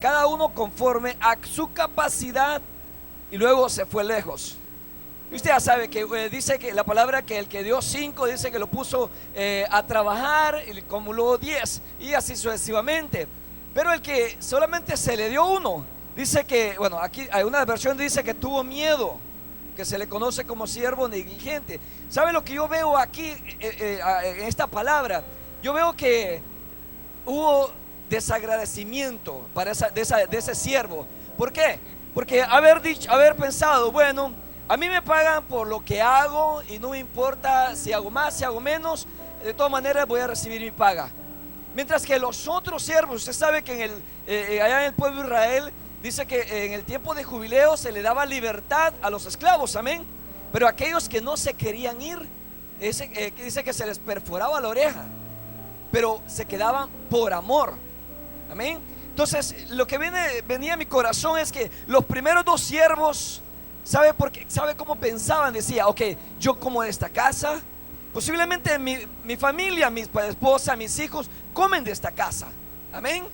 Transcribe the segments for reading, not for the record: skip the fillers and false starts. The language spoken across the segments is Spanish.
cada uno conforme a su capacidad, y luego se fue lejos. Y usted ya sabe que dice que la palabra que el que dio 5 dice que lo puso a trabajar y acumuló 10 y así sucesivamente. Pero el que solamente se le dio 1, dice que, bueno, aquí hay una versión dice que tuvo miedo, que se le conoce como siervo negligente. ¿Sabe lo que yo veo aquí en esta palabra? Yo veo que hubo desagradecimiento de ese siervo. ¿Por qué? Porque haber pensado, bueno, a mí me pagan por lo que hago y no me importa si hago más, si hago menos, de todas maneras voy a recibir mi paga. Mientras que los otros siervos, usted sabe que allá en el pueblo de Israel dice que en el tiempo de jubileo se le daba libertad a los esclavos, amén. Pero aquellos que no se querían ir, dice que se les perforaba la oreja, pero se quedaban por amor, amén. Entonces lo que venía a mi corazón es que los primeros 2 siervos, ¿sabe cómo pensaban? Decía, ok, yo como de esta casa, posiblemente mi familia, mi esposa, mis hijos comen de esta casa, amén.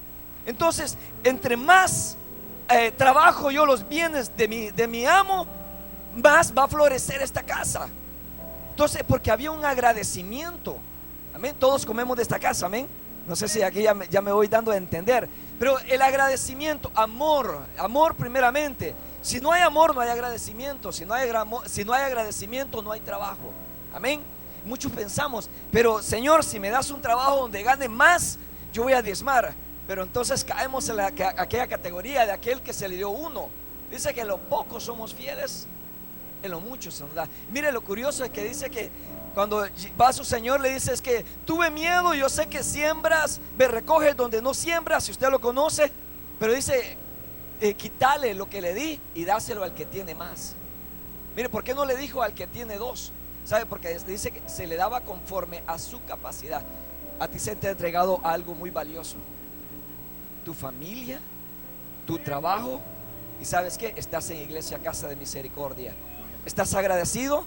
Entonces, entre más trabajo yo los bienes de mi amo, más va a florecer esta casa. Entonces, porque había un agradecimiento, amén. Todos comemos de esta casa, amén. No sé si aquí ya me voy dando a entender, pero el agradecimiento, amor primeramente. Si no hay amor, no hay agradecimiento. Si no hay agradecimiento, no hay trabajo, amén. Muchos pensamos, pero Señor, si me das un trabajo donde gane más, yo voy a diezmar. Pero entonces caemos en aquella categoría de aquel que se le dio 1. Dice que en lo poco somos fieles, en lo mucho se nos da. Mire, lo curioso es que dice que cuando va a su Señor le dice, es que tuve miedo, yo sé que siembras, me recoges donde no siembras, si usted lo conoce. Pero dice, quítale lo que le di y dáselo al que tiene más. Mire, ¿por qué no le dijo al que tiene 2? ¿Sabe? Porque dice que se le daba conforme a su capacidad. A ti se te ha entregado algo muy valioso: tu familia, tu trabajo. Y ¿sabes qué? Estás en Iglesia Casa de Misericordia. ¿Estás agradecido?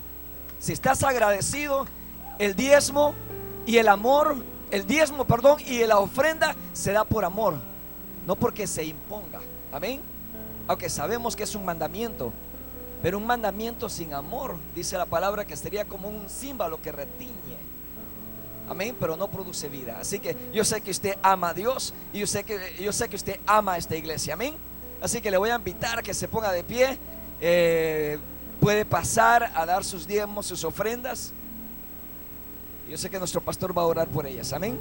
Si estás agradecido, el diezmo y la ofrenda se da por amor, no porque se imponga, amén. Aunque sabemos que es un mandamiento, pero un mandamiento sin amor, dice la palabra, que sería como un címbalo que retiñe, amén, pero no produce vida. Así que yo sé que usted ama a Dios, y yo sé que usted ama a esta iglesia, amén. Así que le voy a invitar a que se ponga de pie. Puede pasar a dar sus diezmos, sus ofrendas. Yo sé que nuestro pastor va a orar por ellas, amén.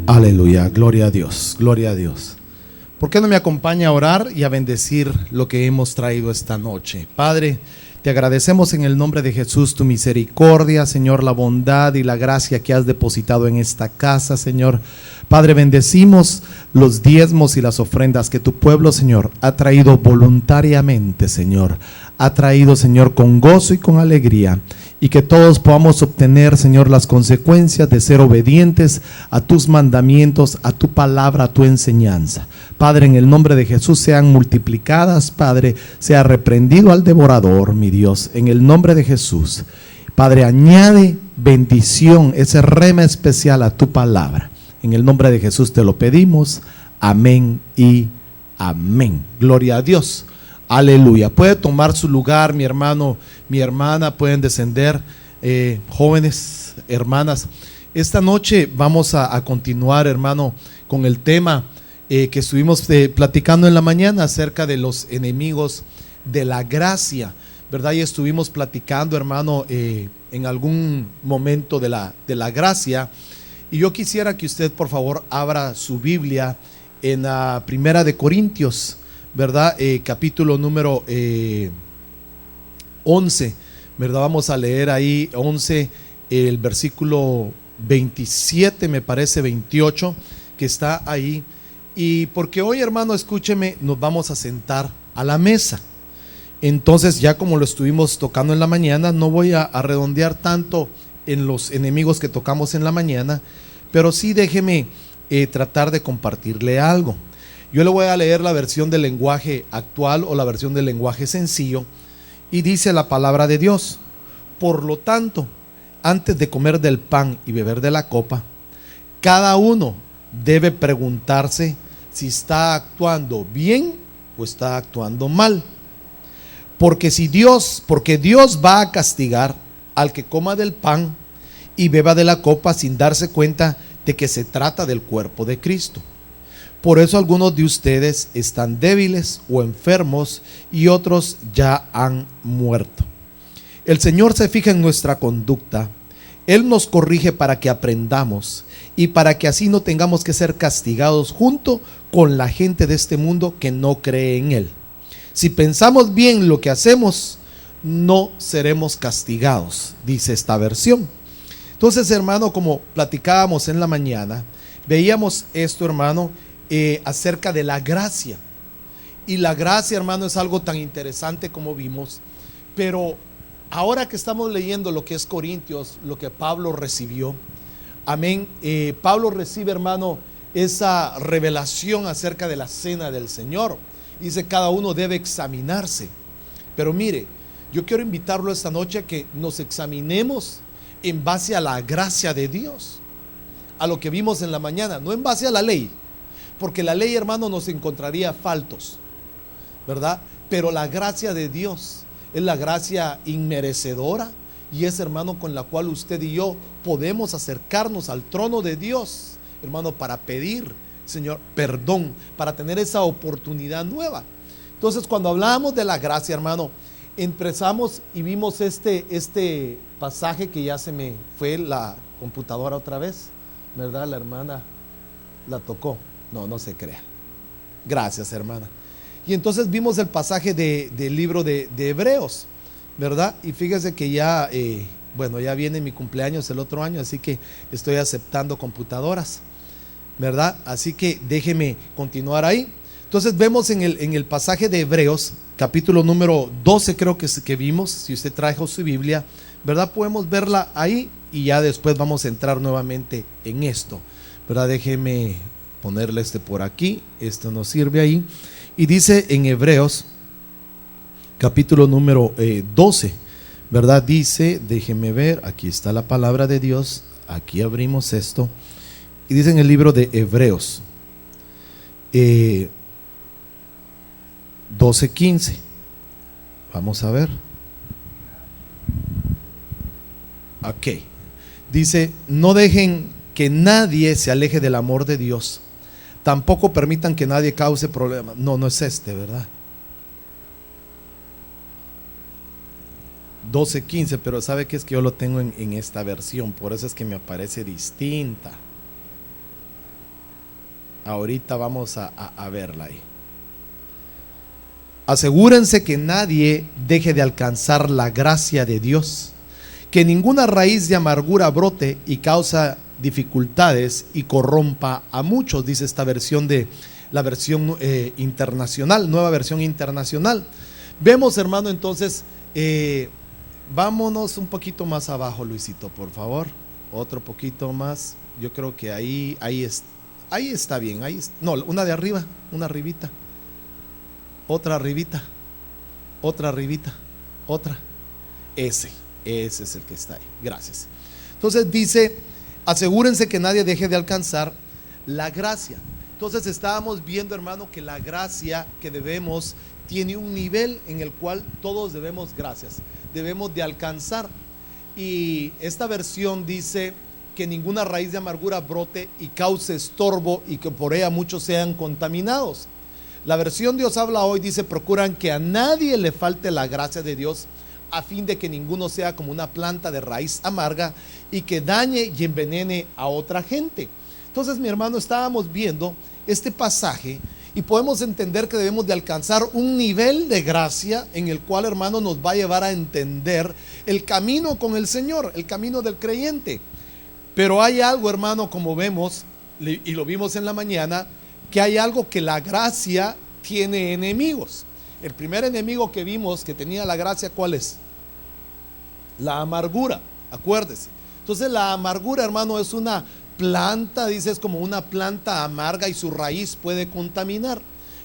Aleluya, gloria a Dios, gloria a Dios. ¿Por qué no me acompaña a orar y a bendecir lo que hemos traído esta noche? Padre, te agradecemos en el nombre de Jesús tu misericordia, Señor, la bondad y la gracia que has depositado en esta casa, Señor. Padre, bendecimos los diezmos y las ofrendas que tu pueblo, Señor, ha traído voluntariamente, Señor. Ha traído, Señor, con gozo y con alegría. Y que todos podamos obtener, Señor, las consecuencias de ser obedientes a tus mandamientos, a tu palabra, a tu enseñanza. Padre, en el nombre de Jesús sean multiplicadas, Padre, sea reprendido al devorador, mi Dios, en el nombre de Jesús. Padre, añade bendición, ese rema especial a tu palabra. En el nombre de Jesús te lo pedimos. Amén y amén. Gloria a Dios. Aleluya. Puede tomar su lugar, mi hermano, mi hermana, pueden descender, jóvenes, hermanas. Esta noche vamos a continuar, hermano, con el tema que estuvimos platicando en la mañana acerca de los enemigos de la gracia, ¿verdad? Y estuvimos platicando, hermano, en algún momento de la gracia. Y yo quisiera que usted, por favor, abra su Biblia en la Primera de Corintios, ¿verdad? Capítulo número 11, ¿verdad? Vamos a leer ahí 11, el versículo 27, me parece 28, que está ahí. Y porque hoy, hermano, escúcheme, nos vamos a sentar a la mesa. Entonces, ya como lo estuvimos tocando en la mañana, no voy a redondear tanto en los enemigos que tocamos en la mañana, pero sí déjeme tratar de compartirle algo. Yo le voy a leer la versión del lenguaje actual o la versión del lenguaje sencillo, y dice la palabra de Dios: por lo tanto, antes de comer del pan y beber de la copa, cada uno debe preguntarse si está actuando bien o está actuando mal. Porque Dios va a castigar al que coma del pan y beba de la copa sin darse cuenta de que se trata del cuerpo de Cristo. Por eso algunos de ustedes están débiles o enfermos y otros ya han muerto. El Señor se fija en nuestra conducta. Él nos corrige para que aprendamos y para que así no tengamos que ser castigados junto con la gente de este mundo que no cree en Él. Si pensamos bien lo que hacemos, no seremos castigados, dice esta versión. Entonces, hermano, como platicábamos en la mañana, veíamos esto, hermano, acerca de la gracia. Y la gracia, hermano, es algo tan interesante como vimos. Pero ahora que estamos leyendo lo que es Corintios, lo que Pablo recibió, amén, Pablo recibe, hermano, esa revelación acerca de la cena del Señor. Dice, cada uno debe examinarse. Pero mire, yo quiero invitarlo esta noche a que nos examinemos en base a la gracia de Dios, a lo que vimos en la mañana, no en base a la ley, porque la ley, hermano, nos encontraría faltos, ¿verdad? Pero la gracia de Dios es la gracia inmerecedora y es, hermano, con la cual usted y yo podemos acercarnos al trono de Dios, hermano, para pedir, Señor, perdón, para tener esa oportunidad nueva. Entonces, cuando hablamos de la gracia, hermano, empezamos y vimos este pasaje que ya se me fue la computadora otra vez, ¿verdad? La hermana la tocó. No se crea. Gracias, hermana. Y entonces vimos el pasaje del libro de Hebreos, ¿verdad? Y fíjese que ya, ya viene mi cumpleaños el otro año, así que estoy aceptando computadoras, ¿verdad? Así que déjeme continuar ahí. Entonces vemos en el pasaje de Hebreos, capítulo número 12 creo que vimos, si usted trajo su Biblia, ¿verdad? Podemos verla ahí y ya después vamos a entrar nuevamente en esto, ¿verdad? Déjeme ponerle por aquí, esto nos sirve ahí. Y dice en Hebreos, capítulo número 12, ¿verdad? Dice, déjeme ver, aquí está la palabra de Dios, aquí abrimos esto. Y dice en el libro de Hebreos 12:15. Vamos a ver. Ok. Dice, no dejen que nadie se aleje del amor de Dios. Tampoco permitan que nadie cause problemas. No es ¿verdad? 12:15, pero sabe que es que yo lo tengo en esta versión, por eso es que me aparece distinta. Ahorita vamos a verla ahí. Asegúrense que nadie deje de alcanzar la gracia de Dios, que ninguna raíz de amargura brote y causa dificultades y corrompa a muchos, dice esta versión de la versión internacional, nueva versión internacional. Vemos, hermano, entonces, vámonos un poquito más abajo, Luisito, por favor, otro poquito más. Yo creo que ahí está bien, no, una de arriba, una arribita, otra arribita, otra arribita, otra, ese es el que está ahí, gracias. Entonces dice, asegúrense que nadie deje de alcanzar la gracia. Entonces estábamos viendo, hermano, que la gracia que debemos tiene un nivel en el cual todos debemos de alcanzar. Y esta versión dice que ninguna raíz de amargura brote y cause estorbo y que por ella muchos sean contaminados. La versión Dios habla hoy dice, procuran que a nadie le falte la gracia de Dios, a fin de que ninguno sea como una planta de raíz amarga y que dañe y envenene a otra gente. Entonces, mi hermano, estábamos viendo este pasaje y podemos entender que debemos de alcanzar un nivel de gracia en el cual, hermano, nos va a llevar a entender el camino con el Señor, el camino del creyente. Pero hay algo, hermano, como vemos, y lo vimos en la mañana, que hay algo que la gracia tiene enemigos. El primer enemigo que vimos que tenía la gracia, ¿cuál es? La amargura, acuérdese. Entonces la amargura, hermano, es una planta, dice, es como una planta amarga y su raíz puede contaminar.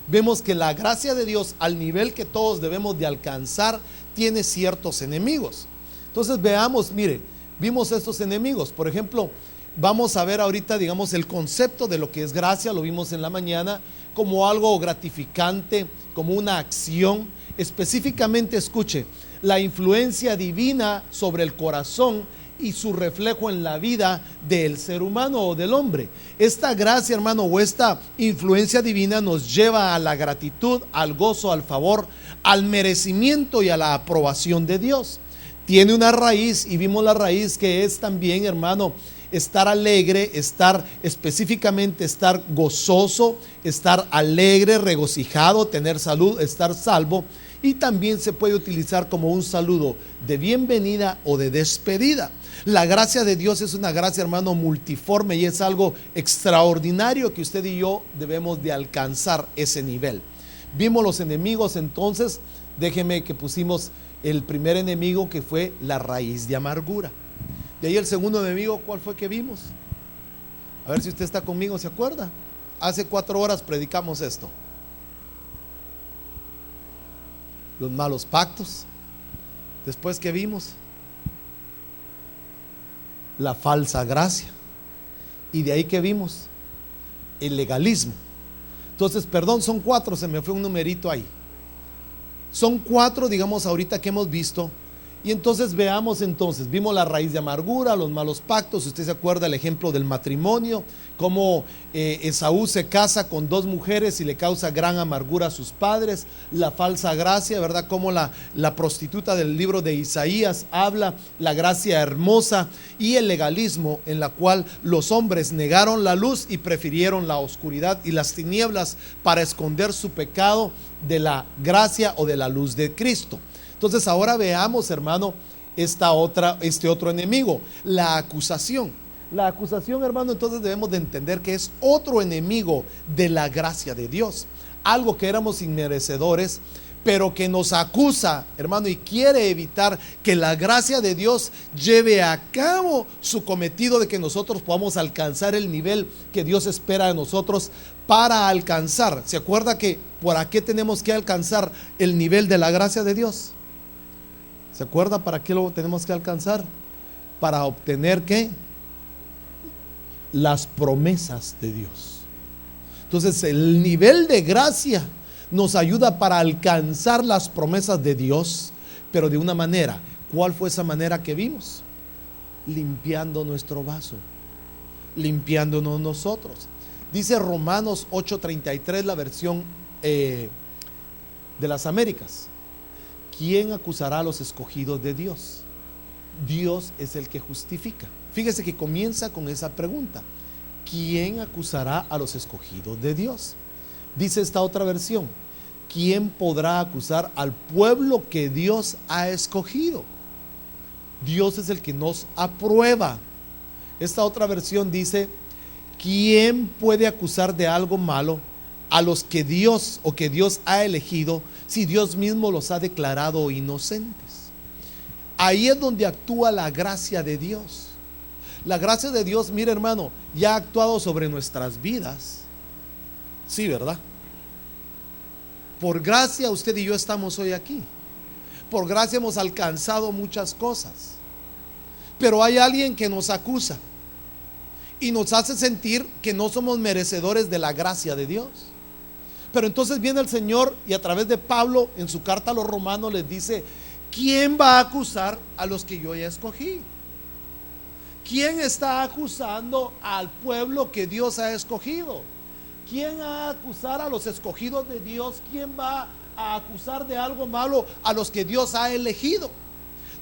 Vemos que la gracia de Dios, al nivel que todos debemos de alcanzar, tiene ciertos enemigos. Entonces veamos, mire, vimos estos enemigos. Por ejemplo, vamos a ver ahorita, digamos, el concepto de lo que es gracia. Lo vimos en la mañana como algo gratificante, como una acción. Específicamente, escuche, la influencia divina sobre el corazón y su reflejo en la vida del ser humano o del hombre. Esta gracia, hermano, o esta influencia divina nos lleva a la gratitud, al gozo, al favor, al merecimiento y a la aprobación de Dios. Tiene una raíz, y vimos la raíz, que es también, hermano, estar alegre, estar específicamente, estar gozoso, estar alegre, regocijado, tener salud, estar salvo. Y también se puede utilizar como un saludo de bienvenida o de despedida. La gracia de Dios es una gracia, hermano, multiforme, y es algo extraordinario que usted y yo debemos de alcanzar ese nivel. Vimos los enemigos, entonces déjeme que pusimos el primer enemigo, que fue la raíz de amargura. De ahí el segundo enemigo, ¿cuál fue que vimos? A ver si usted está conmigo, ¿se acuerda? Hace 4 horas predicamos esto. Los malos pactos. Después, ¿qué vimos? La falsa gracia. Y de ahí, ¿qué vimos? El legalismo. Entonces, perdón, son 4, se me fue un numerito ahí. Son 4, digamos, ahorita que hemos visto. Y entonces veamos, entonces, vimos la raíz de amargura, los malos pactos. Si usted se acuerda el ejemplo del matrimonio, cómo Esaú se casa con 2 mujeres y le causa gran amargura a sus padres. La falsa gracia, ¿verdad? Como la prostituta del libro de Isaías habla, la gracia hermosa, y el legalismo, en la cual los hombres negaron la luz y prefirieron la oscuridad y las tinieblas para esconder su pecado de la gracia o de la luz de Cristo. Entonces ahora veamos, hermano, este otro enemigo, la acusación. La acusación, hermano, entonces debemos de entender que es otro enemigo de la gracia de Dios. Algo que éramos inmerecedores, pero que nos acusa, hermano, y quiere evitar que la gracia de Dios lleve a cabo su cometido de que nosotros podamos alcanzar el nivel que Dios espera de nosotros para alcanzar. ¿Se acuerda que por qué tenemos que alcanzar el nivel de la gracia de Dios? ¿Se acuerda para qué lo tenemos que alcanzar? Para obtener, ¿qué? Las promesas de Dios. Entonces el nivel de gracia nos ayuda para alcanzar las promesas de Dios, pero de una manera. ¿Cuál fue esa manera que vimos? Limpiando nuestro vaso, limpiándonos nosotros. Dice Romanos 8:33, la versión de las Américas: ¿quién acusará a los escogidos de Dios? Dios es el que justifica. Fíjese que comienza con esa pregunta: ¿quién acusará a los escogidos de Dios? Dice esta otra versión: ¿quién podrá acusar al pueblo que Dios ha escogido? Dios es el que nos aprueba. Esta otra versión dice: ¿quién puede acusar de algo malo a los que Dios ha elegido, si Dios mismo los ha declarado inocentes? Ahí es donde actúa la gracia de Dios. La gracia de Dios, mire, hermano, ya ha actuado sobre nuestras vidas. Sí, ¿verdad? Por gracia usted y yo estamos hoy aquí. Por gracia hemos alcanzado muchas cosas. Pero hay alguien que nos acusa y nos hace sentir que no somos merecedores de la gracia de Dios. Pero entonces viene el Señor y a través de Pablo en su carta a los romanos les dice: ¿quién va a acusar a los que yo ya escogí? ¿Quién está acusando al pueblo que Dios ha escogido? ¿Quién va a acusar a los escogidos de Dios? ¿Quién va a acusar de algo malo a los que Dios ha elegido?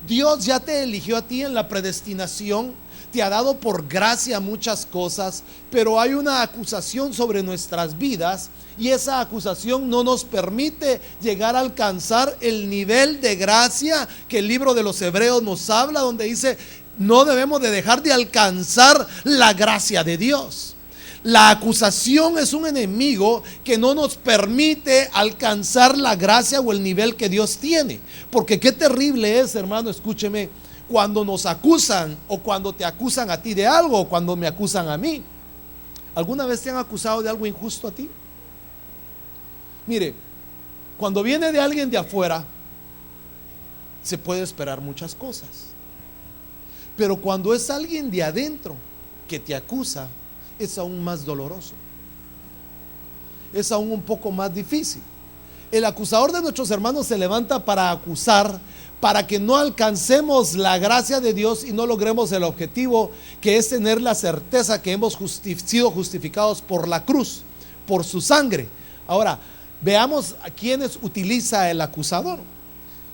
Dios ya te eligió a ti en la predestinación, te ha dado por gracia muchas cosas, pero hay una acusación sobre nuestras vidas, y esa acusación no nos permite llegar a alcanzar el nivel de gracia que el libro de los Hebreos nos habla, donde dice: no debemos de dejar de alcanzar la gracia de Dios. La acusación es un enemigo que no nos permite alcanzar la gracia o el nivel que Dios tiene. Porque qué terrible es, hermano, escúcheme, cuando nos acusan o cuando te acusan a ti de algo o cuando me acusan a mí. ¿Alguna vez te han acusado de algo injusto a ti? Mire, cuando viene de alguien de afuera, se puede esperar muchas cosas. Pero cuando es alguien de adentro que te acusa, es aún más doloroso. Es aún un poco más difícil. El acusador de nuestros hermanos se levanta para acusar, para que no alcancemos la gracia de Dios y no logremos el objetivo, que es tener la certeza que hemos sido justificados por la cruz, por su sangre. Ahora, veamos a quienes utiliza el acusador.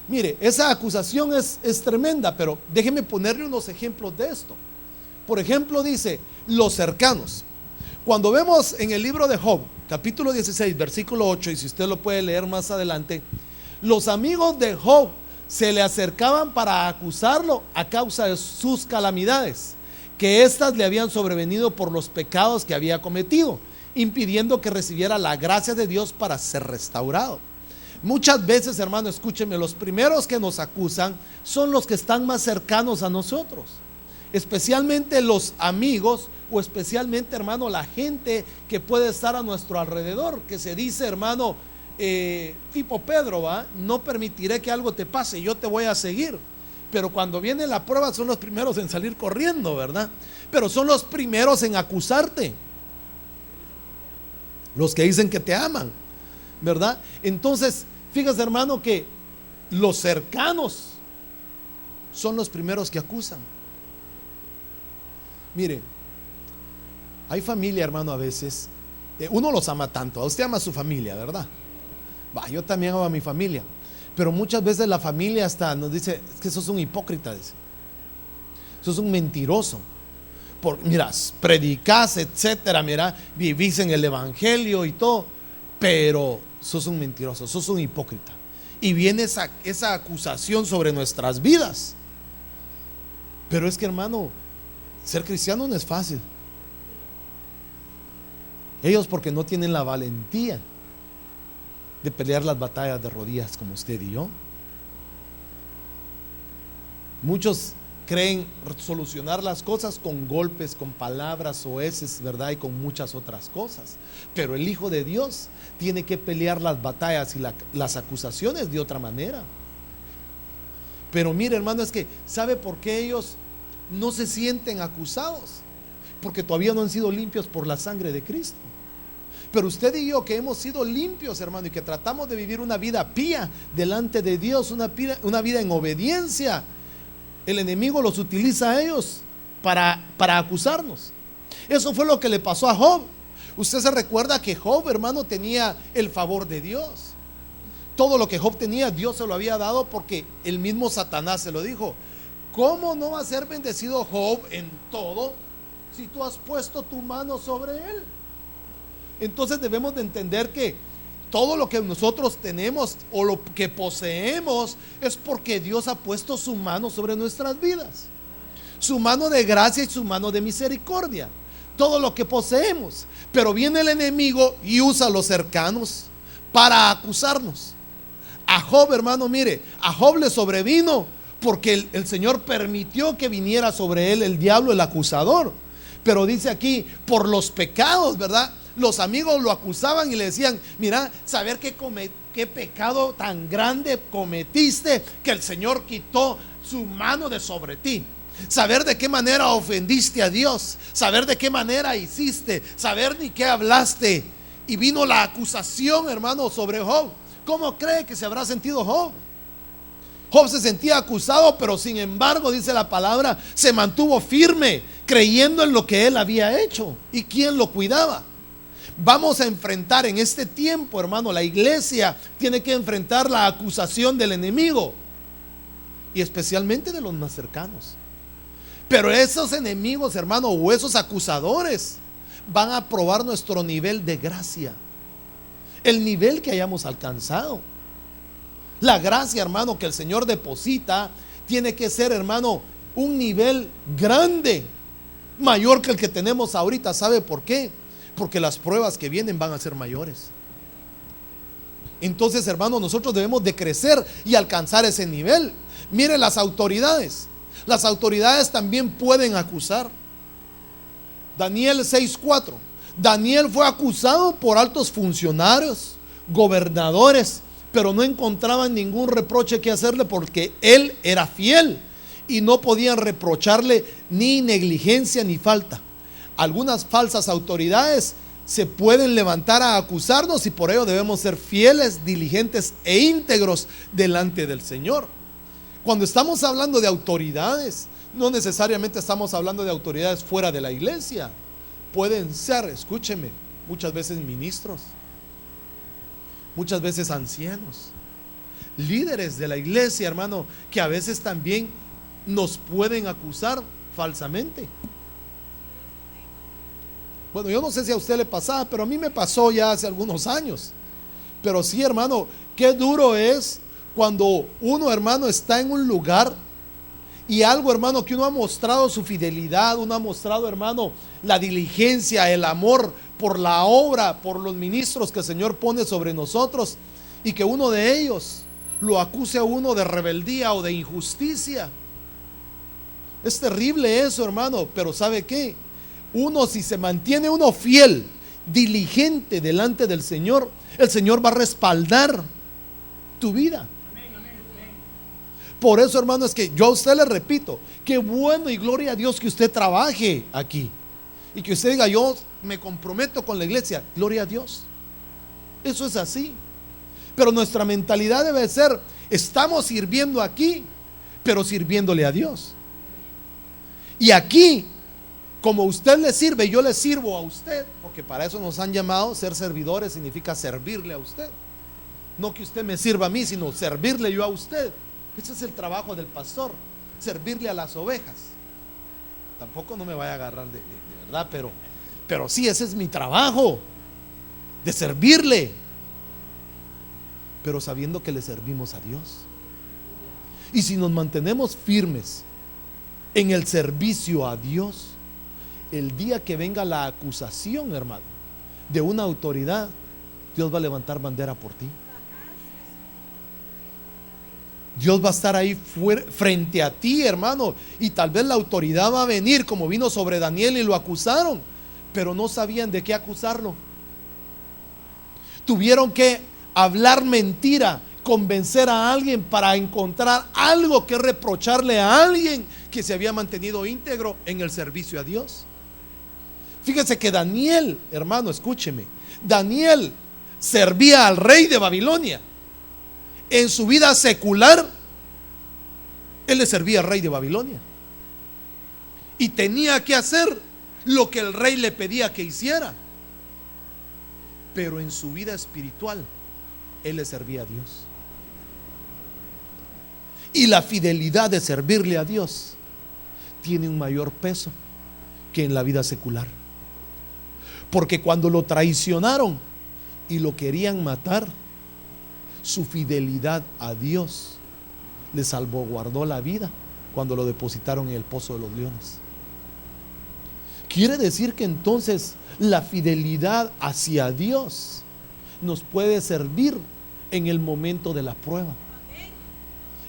Mire, esa acusación es tremenda, pero déjeme ponerle unos ejemplos de esto. Por ejemplo, dice, los cercanos. Cuando vemos en el libro de Job, capítulo 16, versículo 8, y si usted lo puede leer más adelante, los amigos de Job se le acercaban para acusarlo a causa de sus calamidades, que éstas le habían sobrevenido por los pecados que había cometido, impidiendo que recibiera la gracia de Dios para ser restaurado. Muchas veces, hermano, escúcheme, los primeros que nos acusan son los que están más cercanos a nosotros, especialmente los amigos, o especialmente, hermano, la gente que puede estar a nuestro alrededor, que se dice, hermano, tipo Pedro, ¿va? No permitiré que algo te pase, yo te voy a seguir. Pero cuando viene la prueba son los primeros en salir corriendo, ¿verdad? Pero son los primeros en acusarte, los que dicen que te aman, ¿verdad? Entonces, fíjese, hermano, que los cercanos son los primeros que acusan. Mire, hay familia, hermano, a veces uno los ama tanto. A usted ama a su familia, ¿verdad? Yo también amo a mi familia, pero muchas veces la familia hasta nos dice, es que sos un hipócrita, dice. Sos un mentiroso. Mira, predicás, etcétera, mira, vivís en el evangelio y todo, pero sos un mentiroso, sos un hipócrita. Y viene esa acusación sobre nuestras vidas. Pero es que, hermano, ser cristiano no es fácil. Ellos porque no tienen la valentía de pelear las batallas de rodillas como usted y yo. Muchos creen solucionar las cosas con golpes, con palabras soeces, ¿verdad? Y con muchas otras cosas. Pero el Hijo de Dios tiene que pelear las batallas y las acusaciones de otra manera. Pero mire, hermano, es que ¿sabe por qué ellos no se sienten acusados? Porque todavía no han sido limpios por la sangre de Cristo. Pero usted y yo que hemos sido limpios, hermano, y que tratamos de vivir una vida pía delante de Dios, una vida en obediencia, el enemigo los utiliza a ellos para acusarnos. Eso fue lo que le pasó a Job. Usted se recuerda que Job, hermano, tenía el favor de Dios. Todo lo que Job tenía, Dios se lo había dado, porque el mismo Satanás se lo dijo. ¿Cómo no va a ser bendecido Job en todo si tú has puesto tu mano sobre él? Entonces debemos de entender que todo lo que nosotros tenemos o lo que poseemos es porque Dios ha puesto su mano sobre nuestras vidas, su mano de gracia y su mano de misericordia. Todo lo que poseemos. Pero viene el enemigo y usa a los cercanos para acusarnos. A Job, hermano, mire, a Job le sobrevino porque el Señor permitió que viniera sobre él el diablo, el acusador. Pero dice aquí, por los pecados, ¿verdad? Los amigos lo acusaban y le decían, mira, saber qué pecado tan grande cometiste que el Señor quitó su mano de sobre ti. Saber de qué manera ofendiste a Dios, saber de qué manera hiciste, saber ni qué hablaste. Y vino la acusación, hermano, sobre Job. ¿Cómo cree que se habrá sentido Job? Job se sentía acusado, pero sin embargo, dice la palabra, se mantuvo firme, creyendo en lo que él había hecho y quién lo cuidaba. Vamos a enfrentar en este tiempo, hermano, la iglesia tiene que enfrentar la acusación del enemigo y especialmente de los más cercanos. Pero esos enemigos, hermano, o esos acusadores van a probar nuestro nivel de gracia, el nivel que hayamos alcanzado. La gracia, hermano, que el Señor deposita tiene que ser, hermano, un nivel grande, mayor que el que tenemos ahorita. ¿Sabe por qué? Porque las pruebas que vienen van a ser mayores. Entonces, hermanos, nosotros debemos de crecer y alcanzar ese nivel. Mire, las autoridades también pueden acusar. Daniel 6:4. Daniel fue acusado por altos funcionarios, gobernadores, pero no encontraban ningún reproche que hacerle porque él era fiel y no podían reprocharle ni negligencia ni falta. Algunas falsas autoridades se pueden levantar a acusarnos y por ello debemos ser fieles, diligentes e íntegros delante del Señor. Cuando estamos hablando de autoridades, no necesariamente estamos hablando de autoridades fuera de la iglesia. Pueden ser, escúcheme, muchas veces ministros, muchas veces ancianos, líderes de la iglesia, hermano, que a veces también nos pueden acusar falsamente. Bueno, yo no sé si a usted le pasaba, pero a mí me pasó ya hace algunos años. Pero sí, hermano, qué duro es cuando uno, hermano, está en un lugar y algo, hermano, que uno ha mostrado su fidelidad, uno ha mostrado, hermano, la diligencia, el amor por la obra, por los ministros que el Señor pone sobre nosotros, y que uno de ellos lo acuse a uno de rebeldía o de injusticia. Es terrible eso, hermano, pero ¿sabe qué? Uno, si se mantiene uno fiel, diligente delante del Señor, el Señor va a respaldar tu vida. Por eso, hermano, es que yo a usted le repito, qué bueno y gloria a Dios que usted trabaje aquí y que usted diga, yo me comprometo con la iglesia. Gloria a Dios, eso es así. Pero nuestra mentalidad debe ser, estamos sirviendo aquí, pero sirviéndole a Dios. Y aquí, como usted le sirve, yo le sirvo a usted, porque para eso nos han llamado. Ser servidores significa servirle a usted. No que usted me sirva a mí, sino servirle yo a usted. Ese es el trabajo del pastor, servirle a las ovejas. Tampoco no me vaya a agarrar de verdad, pero sí, ese es mi trabajo, de servirle, pero sabiendo que le servimos a Dios. Y si nos mantenemos firmes en el servicio a Dios, el día que venga la acusación, hermano, de una autoridad, Dios va a levantar bandera por ti. Dios va a estar ahí frente a ti, hermano, y tal vez la autoridad va a venir como vino sobre Daniel y lo acusaron, pero no sabían de qué acusarlo. Tuvieron que hablar mentira, convencer a alguien para encontrar algo que reprocharle a alguien que se había mantenido íntegro en el servicio a Dios. Fíjese que Daniel, hermano, escúcheme, Daniel servía al rey de Babilonia. En su vida secular, él le servía al rey de Babilonia y tenía que hacer lo que el rey le pedía que hiciera. Pero en su vida espiritual, él le servía a Dios. Y la fidelidad de servirle a Dios tiene un mayor peso que en la vida secular. Porque cuando lo traicionaron y lo querían matar, su fidelidad a Dios le salvaguardó la vida cuando lo depositaron en el pozo de los leones. Quiere decir que entonces la fidelidad hacia Dios nos puede servir en el momento de la prueba,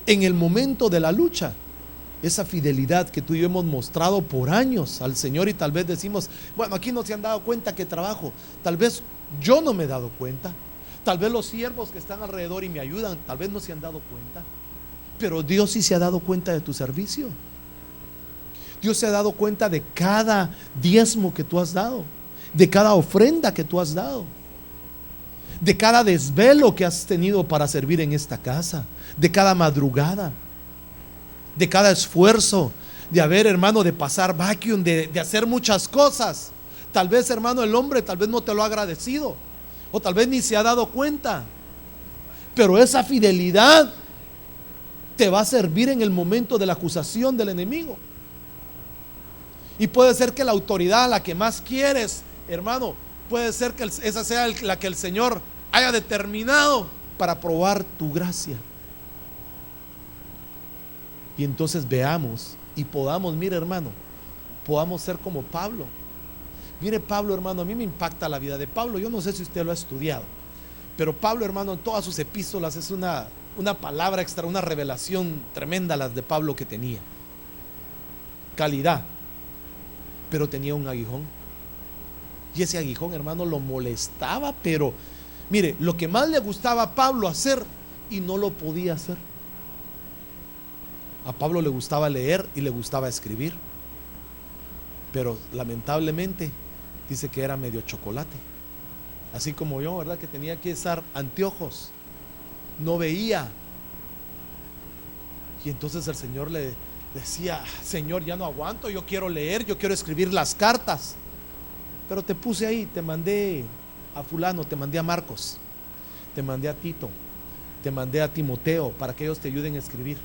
en el momento de la lucha. Esa fidelidad que tú y yo hemos mostrado por años al Señor, y tal vez decimos, bueno, aquí no se han dado cuenta que trabajo. Tal vez yo no me he dado cuenta. Tal vez los siervos que están alrededor y me ayudan, tal vez no se han dado cuenta. Pero Dios sí se ha dado cuenta de tu servicio. Dios se ha dado cuenta de cada diezmo que tú has dado, de cada ofrenda que tú has dado, de cada desvelo que has tenido para servir en esta casa, de cada madrugada, de cada esfuerzo, de haber, hermano, de pasar vacuum, de hacer muchas cosas. Tal vez, hermano, el hombre tal vez no te lo ha agradecido, o tal vez ni se ha dado cuenta, pero esa fidelidad te va a servir en el momento de la acusación del enemigo. Y puede ser que la autoridad a la que más quieres, hermano, puede ser que esa sea la que el Señor haya determinado para probar tu gracia. Y entonces veamos y podamos, mire hermano, podamos ser como Pablo. Mire Pablo, hermano, a mí me impacta la vida de Pablo. Yo no sé si usted lo ha estudiado, pero Pablo, hermano, en todas sus epístolas es una palabra extra, una revelación tremenda las de Pablo que tenía. Calidad, pero tenía un aguijón. Y ese aguijón, hermano, lo molestaba, pero mire, lo que más le gustaba a Pablo hacer y no lo podía hacer. A Pablo le gustaba leer y le gustaba escribir, pero lamentablemente dice que era medio chocolate, así como yo, ¿verdad? Que tenía que usar anteojos, no veía. Y entonces el Señor le decía: Señor, ya no aguanto, yo quiero leer, yo quiero escribir las cartas, pero te puse ahí, te mandé a fulano, te mandé a Marcos, te mandé a Tito, te mandé a Timoteo para que ellos te ayuden a escribir,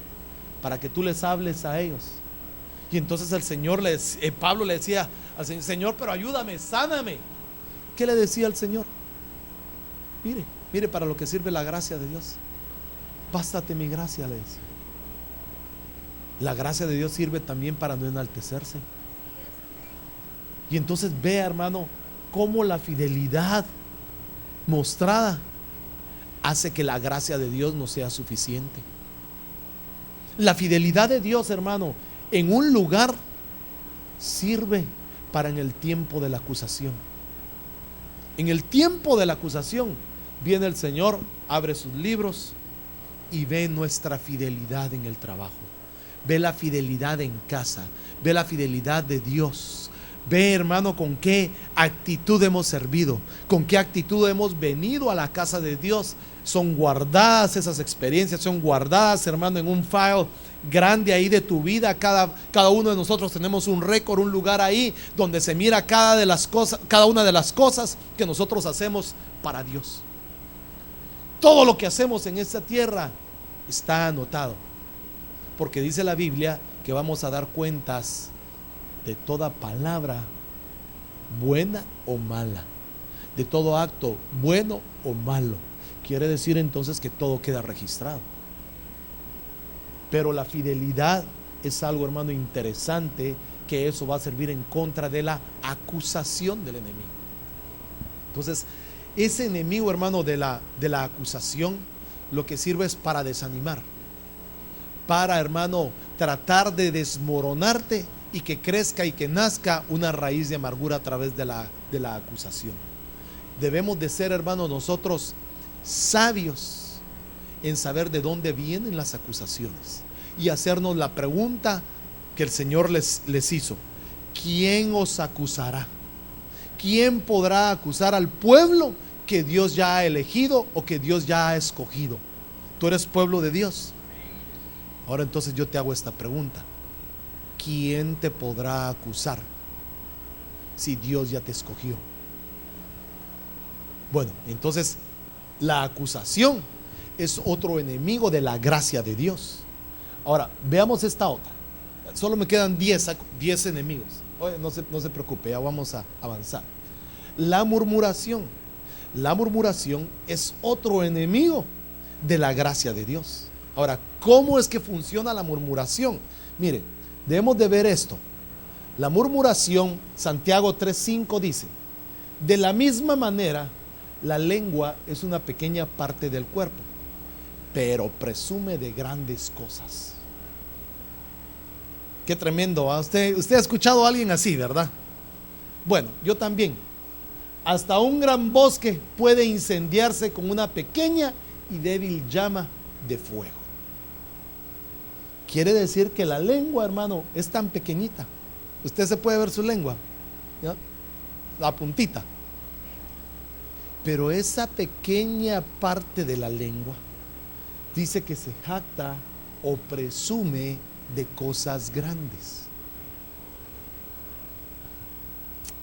para que tú les hables a ellos. Y entonces el Señor, Pablo le decía al Señor: Señor, pero ayúdame, sáname. ¿Qué le decía al Señor? Mire para lo que sirve la gracia de Dios. Bástate mi gracia, le decía. La gracia de Dios sirve también para no enaltecerse. Y entonces vea, hermano, cómo la fidelidad mostrada hace que la gracia de Dios no sea suficiente. La fidelidad de Dios, hermano, en un lugar sirve para en el tiempo de la acusación. En el tiempo de la acusación viene el Señor, abre sus libros y ve nuestra fidelidad en el trabajo, ve la fidelidad en casa, ve la fidelidad de Dios. Ve, hermano, con qué actitud hemos servido, con qué actitud hemos venido a la casa de Dios. Son guardadas esas experiencias, son guardadas, hermano, en un file grande ahí de tu vida. Cada uno de nosotros tenemos un récord, un lugar ahí donde se mira cada una de las cosas que nosotros hacemos para Dios. Todo lo que hacemos en esta tierra está anotado, porque dice la Biblia que vamos a dar cuentas de toda palabra buena o mala, de todo acto bueno o malo. Quiere decir entonces que todo queda registrado. Pero la fidelidad es algo, hermano, interesante, que eso va a servir en contra de la acusación del enemigo. Entonces, ese enemigo, hermano, de la acusación, lo que sirve es para desanimar, para, hermano, tratar de desmoronarte y que crezca y que nazca una raíz de amargura a través de la acusación. Debemos de ser, hermanos, nosotros sabios en saber de dónde vienen las acusaciones y hacernos la pregunta que el Señor les hizo: ¿quién os acusará? ¿Quién podrá acusar al pueblo que Dios ya ha elegido o que Dios ya ha escogido? Tú eres pueblo de Dios. Ahora entonces yo te hago esta pregunta: ¿quién te podrá acusar si Dios ya te escogió? Bueno, entonces la acusación es otro enemigo de la gracia de Dios. Ahora, veamos esta otra. Solo me quedan 10 enemigos. Oye, no se preocupe, ya vamos a avanzar. La murmuración. La murmuración es otro enemigo de la gracia de Dios. Ahora, ¿cómo es que funciona la murmuración? Mire, debemos de ver esto. La murmuración, Santiago 3:5 dice: de la misma manera, la lengua es una pequeña parte del cuerpo, pero presume de grandes cosas. Qué tremendo, ¿eh? Usted ha escuchado a alguien así, ¿verdad? Bueno, yo también. Hasta un gran bosque puede incendiarse con una pequeña y débil llama de fuego. Quiere decir que la lengua, hermano, es tan pequeñita. Usted se puede ver su lengua, ¿ya? La puntita. Pero esa pequeña parte de la lengua dice que se jacta o presume de cosas grandes.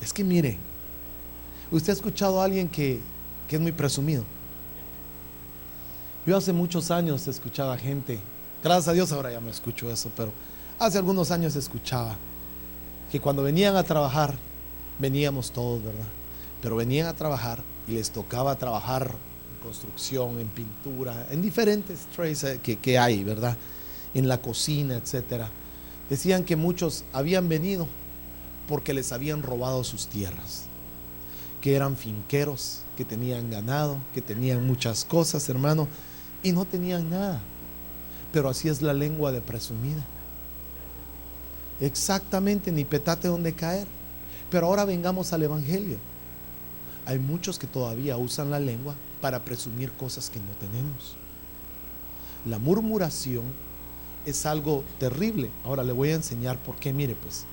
Es que mire, usted ha escuchado a alguien que es muy presumido. Yo hace muchos años escuchaba gente, gracias a Dios ahora ya no escucho eso, pero hace algunos años escuchaba que cuando venían a trabajar, veníamos todos, ¿verdad? Pero venían a trabajar y les tocaba trabajar en construcción, en pintura, en diferentes trades que hay, ¿verdad? En la cocina, etcétera. Decían que muchos habían venido porque les habían robado sus tierras, que eran finqueros, que tenían ganado, que tenían muchas cosas, hermano, y no tenían nada. Pero así es la lengua de presumida. Exactamente, ni petate donde caer. Pero ahora vengamos al evangelio. Hay muchos que todavía usan la lengua para presumir cosas que no tenemos. La murmuración es algo terrible. Ahora le voy a enseñar por qué. Mire, pues,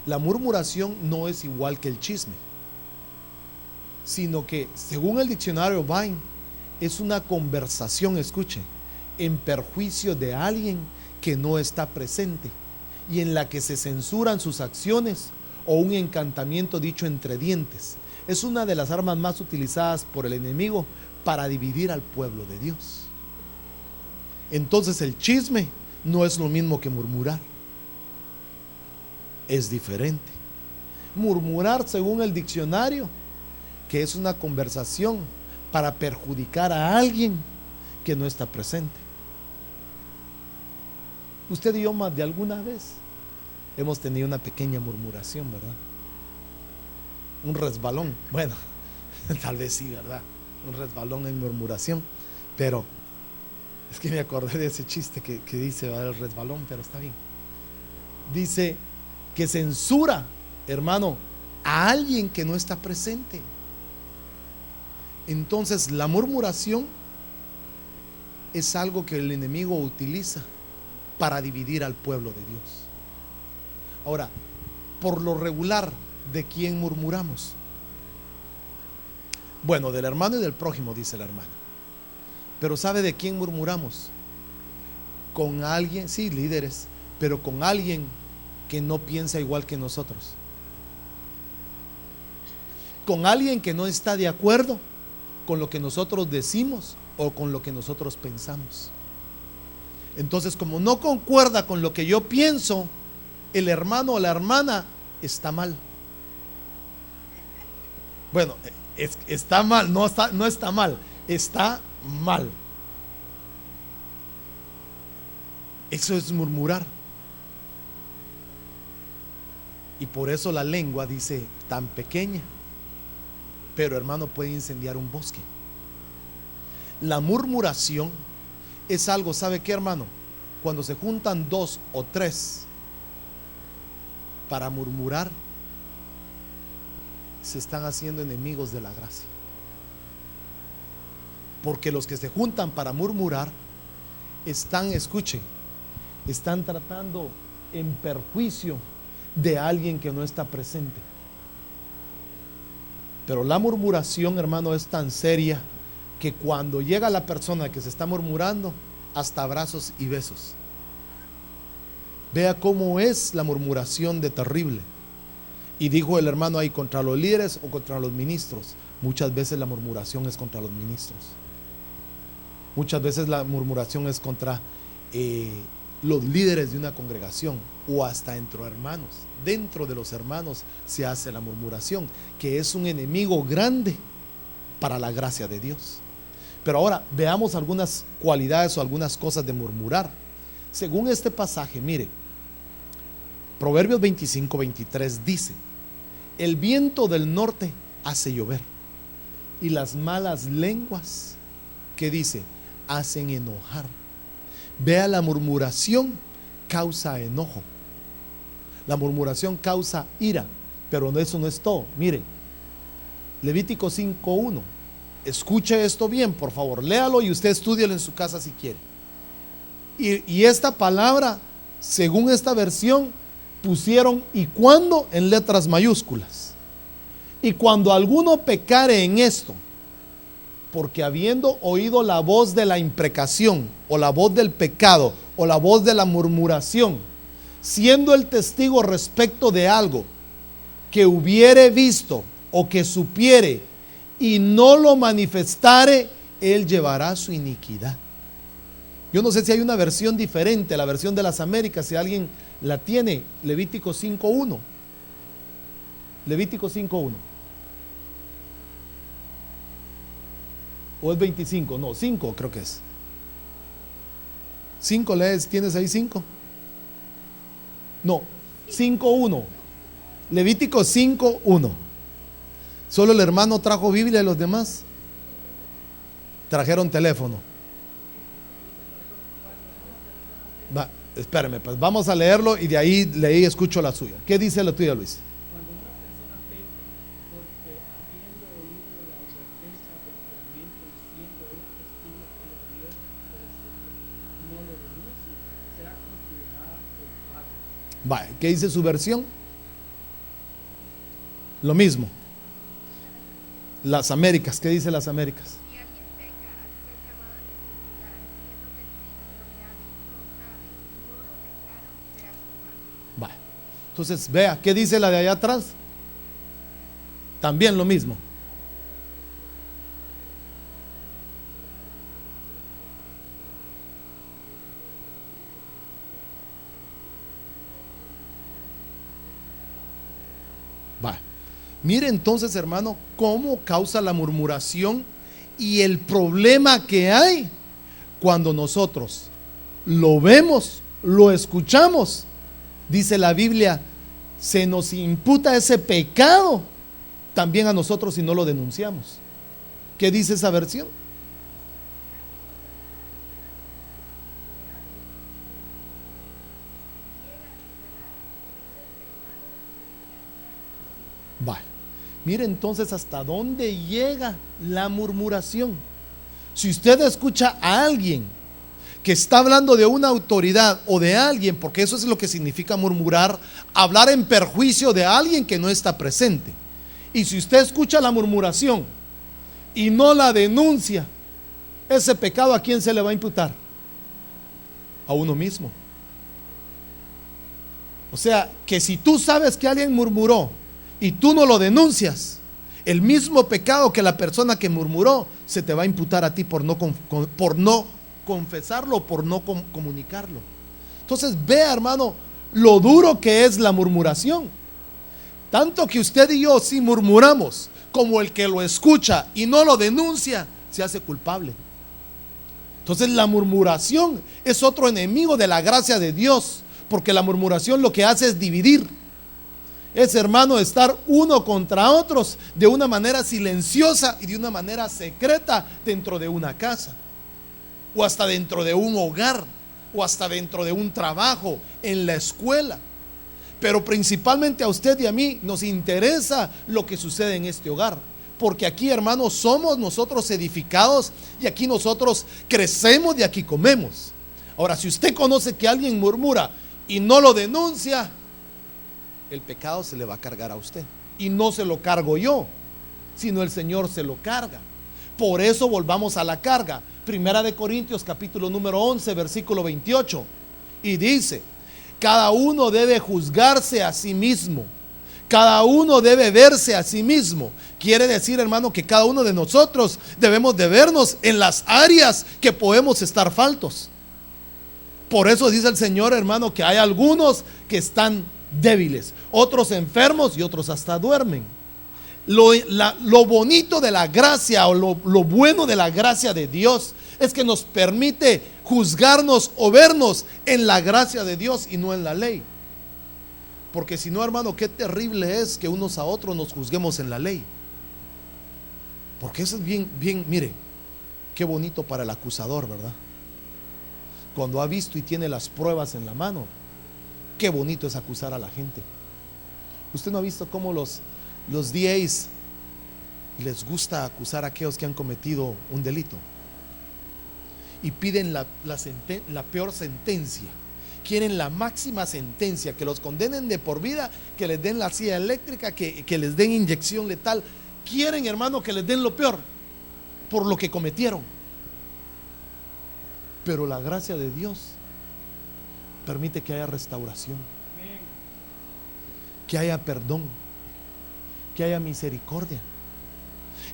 la murmuración no es igual que el chisme, sino que, según el diccionario Vine, es una conversación, escuche, en perjuicio de alguien que no está presente y en la que se censuran sus acciones, o un encantamiento dicho entre dientes. Es una de las armas más utilizadas por el enemigo para dividir al pueblo de Dios. Entonces el chisme no es lo mismo que murmurar. Es diferente. Murmurar, según el diccionario, que es una conversación para perjudicar a alguien que no está presente. Usted y yo más de alguna vez hemos tenido una pequeña murmuración, ¿verdad? Un resbalón. Bueno, tal vez sí, ¿verdad? Un resbalón en murmuración. Pero es que me acordé de ese chiste que dice, ¿verdad? El resbalón, pero está bien. Dice que censura, hermano, a alguien que no está presente. Entonces la murmuración es algo que el enemigo utiliza para dividir al pueblo de Dios. Ahora, por lo regular, ¿de quién murmuramos? Bueno, del hermano y del prójimo, dice la hermana. Pero ¿sabe de quién murmuramos? Con alguien, sí, líderes, pero con alguien que no piensa igual que nosotros. Con alguien que no está de acuerdo con lo que nosotros decimos o con lo que nosotros pensamos. Entonces, como no concuerda con lo que yo pienso, el hermano o la hermana está mal. Bueno, está mal, no está mal, está mal. Eso es murmurar. Y por eso la lengua dice tan pequeña, pero hermano, puede incendiar un bosque. La murmuración es algo, ¿sabe qué, hermano? Cuando se juntan dos o tres para murmurar, se están haciendo enemigos de la gracia. Porque los que se juntan para murmurar están, escuchen, están tratando en perjuicio de alguien que no está presente. Pero la murmuración, hermano, es tan seria que cuando llega la persona que se está murmurando, hasta abrazos y besos. Vea cómo es la murmuración de terrible. Y dijo el hermano ahí, contra los líderes o contra los ministros. Muchas veces la murmuración es contra los ministros. Muchas veces la murmuración es contra los líderes de una congregación, o hasta entre hermanos. Dentro de los hermanos se hace la murmuración, que es un enemigo grande para la gracia de Dios. Pero ahora veamos algunas cualidades o algunas cosas de murmurar. Según este pasaje, mire, Proverbios 25:23 dice: el viento del norte hace llover, y las malas lenguas, ¿qué dice? Hacen enojar. Vea, la murmuración causa enojo. La murmuración causa ira, pero eso no es todo. Mire, Levítico 5:1. Escuche esto bien, por favor, léalo y usted estúdielo en su casa si quiere. Y esta palabra, según esta versión, pusieron "y cuando" en letras mayúsculas. Y cuando alguno pecare en esto, porque habiendo oído la voz de la imprecación, o la voz del pecado, o la voz de la murmuración, siendo el testigo respecto de algo que hubiere visto o que supiere, y no lo manifestare, él llevará su iniquidad. Yo no sé si hay una versión diferente, la versión de las Américas, si alguien la tiene. Levítico 5:1. Levítico 5:1. ¿O es 25? No, 5 creo que es. 5 lees, ¿tienes ahí 5? No, 5:1. Levítico 5:1. Solo el hermano trajo Biblia y los demás trajeron teléfono. Va, espérame, pues vamos a leerlo y de ahí leí, escucho la suya. ¿Qué dice la tuya, Luis? Cuando una persona peque, porque habiendo oído la advertencia del juramento y siendo él testigo que lo vio, no lo denuncie, será considerada culpable. Va, ¿qué dice su versión? Lo mismo. Las Américas, ¿qué dice las Américas? Si alguien peca al ser llamado a testificar, siendo testigo de lo que ha visto o sabe, y no lo declara, será culpable. Va. Entonces, vea, ¿qué dice la de allá atrás? También lo mismo. Va. Mire entonces, hermano, cómo causa la murmuración y el problema que hay cuando nosotros lo vemos, lo escuchamos. Dice la Biblia, se nos imputa ese pecado también a nosotros si no lo denunciamos. ¿Qué dice esa versión? Va. Mire entonces hasta dónde llega la murmuración. Si usted escucha a alguien que está hablando de una autoridad o de alguien, porque eso es lo que significa murmurar, hablar en perjuicio de alguien que no está presente. Y si usted escucha la murmuración y no la denuncia, ese pecado, ¿a quién se le va a imputar? A uno mismo. O sea, que si tú sabes que alguien murmuró y tú no lo denuncias, el mismo pecado que la persona que murmuró se te va a imputar a ti por no confesarlo, por no comunicarlo. Entonces vea, hermano, lo duro que es la murmuración. Tanto que usted y yo, si murmuramos, como el que lo escucha y no lo denuncia, se hace culpable. Entonces la murmuración es otro enemigo de la gracia de Dios, porque la murmuración lo que hace es dividir. Es, hermano, estar uno contra otros de una manera silenciosa y de una manera secreta dentro de una casa, o hasta dentro de un hogar, o hasta dentro de un trabajo, en la escuela. Pero principalmente a usted y a mí nos interesa lo que sucede en este hogar, porque aquí, hermanos, somos nosotros edificados y aquí nosotros crecemos y aquí comemos. Ahora, si usted conoce que alguien murmura y no lo denuncia, el pecado se le va a cargar a usted. Y no se lo cargo yo, sino el Señor se lo carga. Por eso volvamos a la carga. Primera de Corintios capítulo número 11 versículo 28. Y dice, cada uno debe juzgarse a sí mismo. Cada uno debe verse a sí mismo. Quiere decir, hermano, que cada uno de nosotros debemos de vernos en las áreas que podemos estar faltos. Por eso dice el Señor, hermano, que hay algunos que están débiles, otros enfermos y otros hasta duermen. Lo bonito de la gracia, o lo bueno de la gracia de Dios, es que nos permite juzgarnos o vernos en la gracia de Dios y no en la ley. Porque si no, hermano, qué terrible es que unos a otros nos juzguemos en la ley. Porque eso es bien, mire, qué bonito para el acusador, ¿verdad? Cuando ha visto y tiene las pruebas en la mano, qué bonito es acusar a la gente. Usted no ha visto cómo los DAs les gusta acusar a aquellos que han cometido un delito y piden la peor sentencia. Quieren la máxima sentencia, que los condenen de por vida, que les den la silla eléctrica, que les den inyección letal. Quieren, hermano, que les den lo peor por lo que cometieron. Pero la gracia de Dios permite que haya restauración, que haya perdón, que haya misericordia.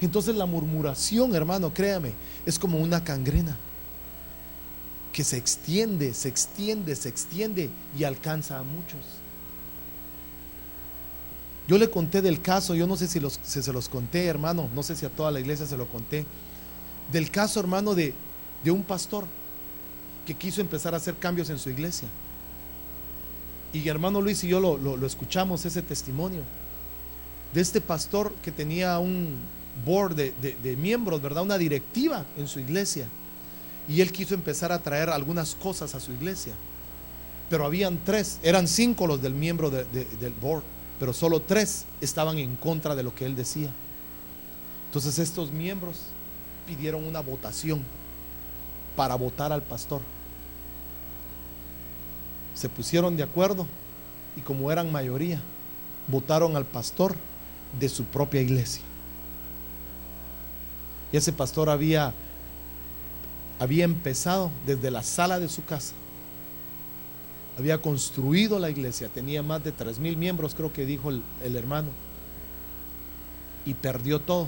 Entonces la murmuración, hermano, créame, es como una gangrena que se extiende y alcanza a muchos. Yo le conté del caso, yo no sé si se los conté, hermano, no sé si a toda la iglesia se lo conté, del caso, hermano, de un pastor que quiso empezar a hacer cambios en su iglesia. Y hermano Luis y yo lo escuchamos, ese testimonio de este pastor que tenía un board de miembros, ¿verdad? Una directiva en su iglesia. Y él quiso empezar a traer algunas cosas a su iglesia. Pero habían 3, eran 5 los del miembro del board, pero solo 3 estaban en contra de lo que él decía. Entonces estos miembros pidieron una votación para votar al pastor. Se pusieron de acuerdo y como eran mayoría, votaron al pastor de su propia iglesia. Y ese pastor había empezado desde la sala de su casa. Había construido la iglesia, tenía más de 3,000 miembros, creo que dijo el hermano, y perdió todo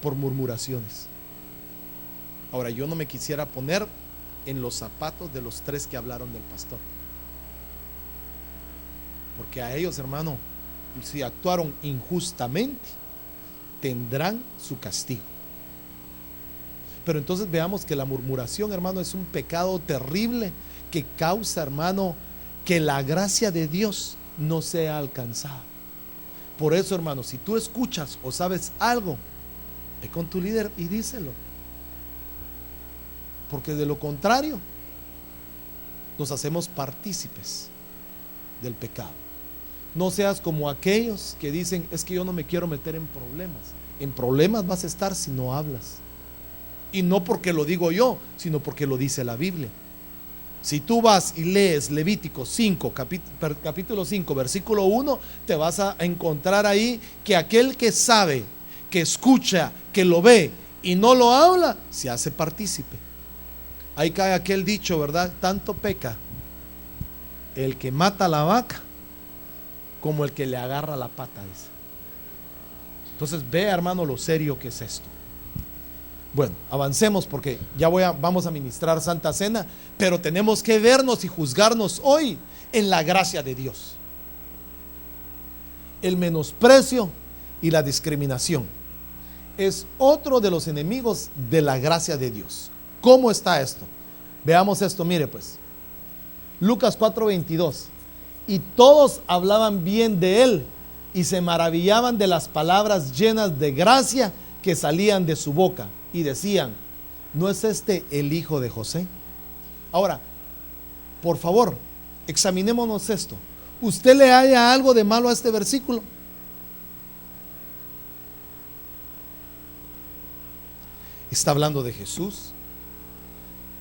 por murmuraciones. Ahora, yo no me quisiera poner en los zapatos de los 3 que hablaron del pastor, porque a ellos, hermano, si actuaron injustamente, tendrán su castigo. Pero entonces veamos que la murmuración, hermano, es un pecado terrible que causa, hermano, que la gracia de Dios no sea alcanzada. Por eso, hermano, si tú escuchas o sabes algo, ve con tu líder y díselo, porque de lo contrario nos hacemos partícipes del pecado. No seas como aquellos que dicen: es que yo no me quiero meter en problemas. En problemas vas a estar si no hablas. Y no porque lo digo yo, sino porque lo dice la Biblia. Si tú vas y lees Levítico 5, capítulo 5, versículo 1, te vas a encontrar ahí que aquel que sabe, que escucha, que lo ve y no lo habla, se hace partícipe. Ahí cae aquel dicho, ¿verdad? Tanto peca el que mata a la vaca como el que le agarra la pata, dice. Entonces ve, hermano, lo serio que es esto. Bueno, avancemos porque ya vamos a ministrar Santa Cena, pero tenemos que vernos y juzgarnos hoy en la gracia de Dios. El menosprecio y la discriminación es otro de los enemigos de la gracia de Dios. ¿Cómo está esto? Veamos esto, mire pues. Lucas 4:22. Y todos hablaban bien de él y se maravillaban de las palabras llenas de gracia que salían de su boca. Y decían: ¿no es este el hijo de José? Ahora, por favor, examinémonos esto. ¿Usted le halla algo de malo a este versículo? Está hablando de Jesús.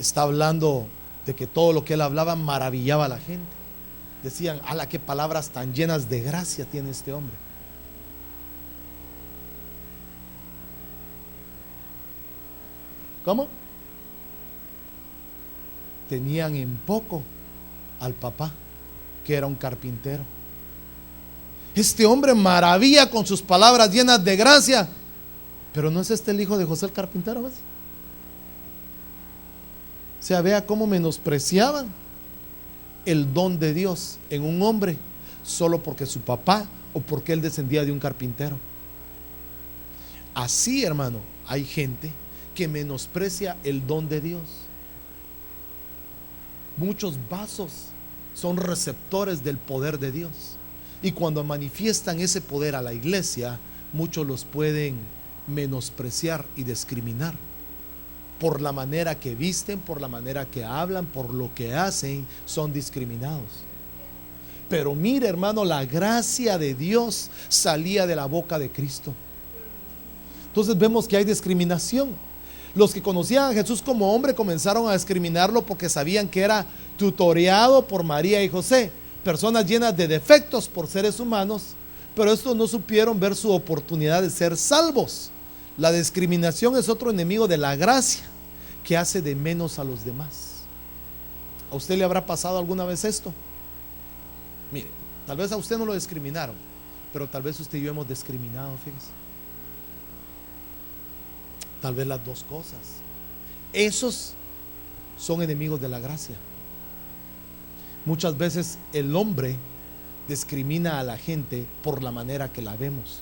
Está hablando de que todo lo que él hablaba maravillaba a la gente. Decían: ¡ala, qué palabras tan llenas de gracia tiene este hombre! ¿Cómo? Tenían en poco al papá, que era un carpintero. Este hombre maravilla con sus palabras llenas de gracia, pero ¿no es este el hijo de José el carpintero? ¿Ves? O sea, vea cómo menospreciaban el don de Dios en un hombre solo porque su papá o porque él descendía de un carpintero. Así, hermano, hay gente que menosprecia el don de Dios. Muchos vasos son receptores del poder de Dios, y cuando manifiestan ese poder a la iglesia, muchos los pueden menospreciar y discriminar por la manera que visten, por la manera que hablan, por lo que hacen. Son discriminados. Pero mire, hermano, la gracia de Dios salía de la boca de Cristo. Entonces vemos que hay discriminación. Los que conocían a Jesús como hombre comenzaron a discriminarlo porque sabían que era tutoreado por María y José, personas llenas de defectos por seres humanos, pero estos no supieron ver su oportunidad de ser salvos. La discriminación es otro enemigo de la gracia que hace de menos a los demás. ¿A usted le habrá pasado alguna vez esto? Mire, tal vez a usted no lo discriminaron, pero tal vez usted y yo hemos discriminado, fíjese. Tal vez las dos cosas. Esos son enemigos de la gracia. Muchas veces el hombre discrimina a la gente por la manera que la vemos,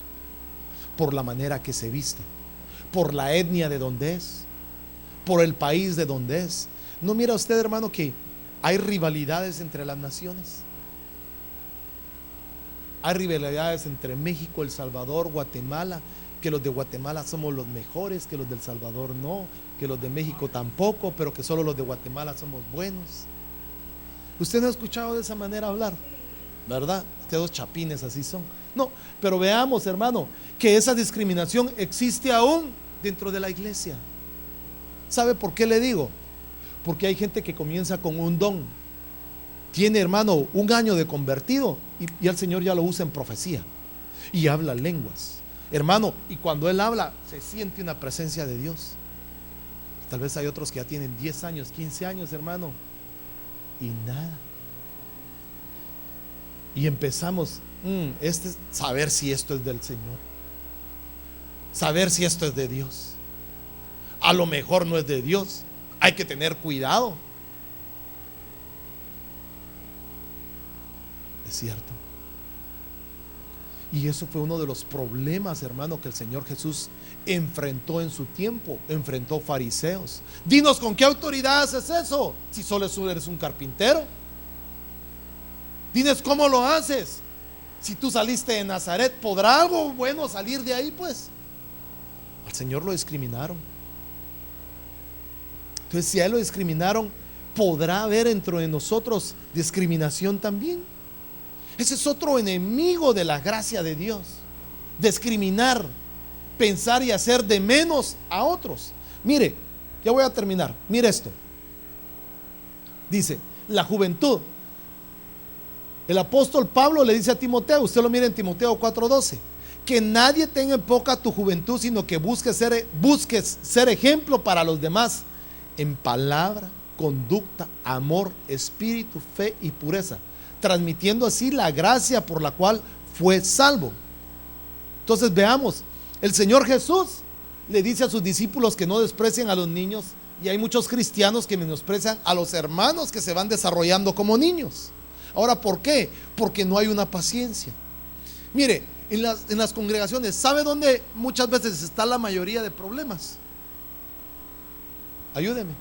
por la manera que se viste, por la etnia de donde es, por el país de donde es. ¿No mira usted, hermano, que hay rivalidades entre las naciones? Hay rivalidades entre México, El Salvador, Guatemala, que los de Guatemala somos los mejores, que los del Salvador no, que los de México tampoco, pero que solo los de Guatemala somos buenos. Usted no ha escuchado de esa manera hablar, ¿verdad? Que dos chapines así son. No, pero veamos, hermano, que esa discriminación existe aún dentro de la iglesia. ¿Sabe por qué le digo? Porque hay gente que comienza con un don. Tiene, hermano, un año de convertido y el Señor ya lo usa en profecía y habla lenguas, hermano, y cuando él habla se siente una presencia de Dios. Tal vez hay otros que ya tienen 10 años, 15 años, hermano, y nada. Y empezamos, saber si esto es del Señor, saber si esto es de Dios. A lo mejor no es de Dios, hay que tener cuidado. Es cierto. Y eso fue uno de los problemas, hermano, que el Señor Jesús enfrentó en su tiempo. Enfrentó fariseos. Dinos, ¿con qué autoridad haces eso? Si solo eres un carpintero. Dinos, ¿cómo lo haces? Si tú saliste de Nazaret, ¿podrá algo bueno salir de ahí? Pues al Señor lo discriminaron. Entonces, si a él lo discriminaron, ¿podrá haber dentro de nosotros discriminación también? Ese es otro enemigo de la gracia de Dios. Discriminar, pensar y hacer de menos a otros. Mire, ya voy a terminar. Mire esto. Dice, la juventud. El apóstol Pablo le dice a Timoteo, usted lo mira en Timoteo 4:12, que nadie tenga en poca tu juventud, sino que busques ser ejemplo para los demás en palabra, conducta, amor, espíritu, fe y pureza, transmitiendo así la gracia por la cual fue salvo. Entonces veamos, el Señor Jesús le dice a sus discípulos que no desprecien a los niños, y hay muchos cristianos que menosprecian a los hermanos que se van desarrollando como niños. Ahora, ¿por qué? Porque no hay una paciencia. Mire, en las congregaciones, ¿sabe dónde muchas veces está la mayoría de problemas? Ayúdeme.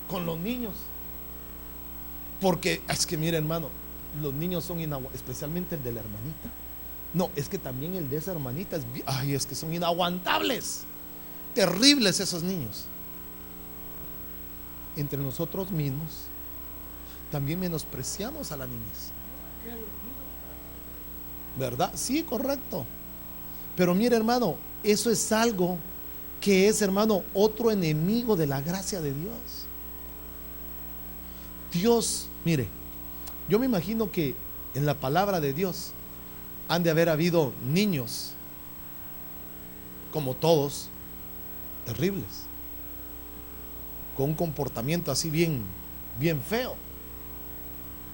Con los niños. Porque es que mire, hermano, los niños son especialmente el de la hermanita. No, es que también el de esa hermanita es que son inaguantables. Terribles esos niños. Entre nosotros mismos también menospreciamos a la niñez, ¿verdad? Sí, correcto. Pero mire, hermano, eso es algo que es, hermano, otro enemigo de la gracia de Dios. Dios, mire, yo me imagino que en la palabra de Dios han de haber habido niños, como todos, terribles, con un comportamiento así bien feo,